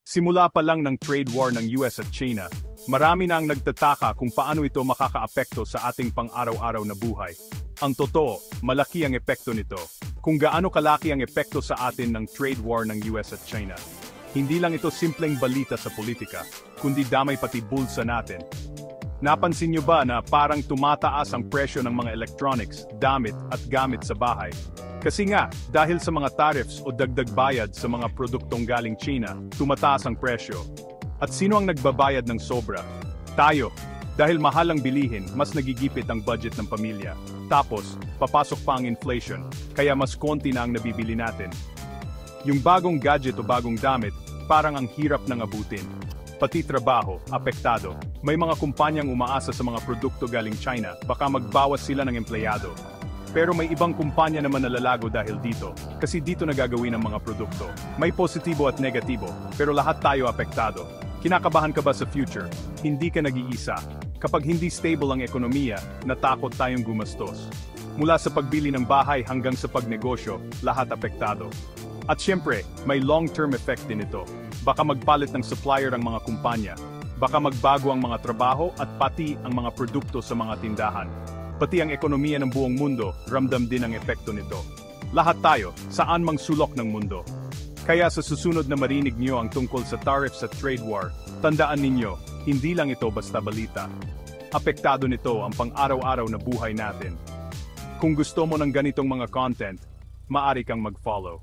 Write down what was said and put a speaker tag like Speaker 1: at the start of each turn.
Speaker 1: Simula pa lang ng trade war ng US at China, marami na ang nagtataka kung paano ito makakaapekto sa ating pang-araw-araw na buhay. Ang totoo, malaki ang epekto nito. Kung gaano kalaki ang epekto sa atin ng trade war ng US at China. Hindi lang ito simpleng balita sa politika, kundi damay pati bulsa natin. Napansin niyo ba na parang tumataas ang presyo ng mga electronics, damit at gamit sa bahay? Kasi nga, dahil sa mga tariffs o dagdag bayad sa mga produktong galing China, tumataas ang presyo. At sino ang nagbabayad ng sobra? Tayo. Dahil mahal ang bilihin, mas nagigipit ang budget ng pamilya. Tapos, papasok pa ang inflation, kaya mas konti na ang nabibili natin. Yung bagong gadget o bagong damit, parang ang hirap nang abutin. Pati trabaho, apektado. May mga kumpanyang umaasa sa mga produkto galing China, baka magbawas sila ng empleyado. Pero may ibang kumpanya naman nalalago dahil dito, kasi dito nagagawin ang mga produkto. May positibo at negatibo, pero lahat tayo apektado. Kinakabahan ka ba sa future? Hindi ka nag-iisa. Kapag hindi stable ang ekonomiya, natakot tayong gumastos. Mula sa pagbili ng bahay hanggang sa pagnegosyo, lahat apektado. At syempre, may long-term effect din ito. Baka magpalit ng supplier ang mga kumpanya. Baka magbago ang mga trabaho at pati ang mga produkto sa mga tindahan. Pati ang ekonomiya ng buong mundo, ramdam din ang epekto nito. Lahat tayo, saan mang sulok ng mundo. Kaya sa susunod na marinig niyo ang tungkol sa tariffs at trade war, tandaan ninyo, hindi lang ito basta balita. Apektado nito ang pang-araw-araw na buhay natin. Kung gusto mo ng ganitong mga content, maaari kang mag-follow.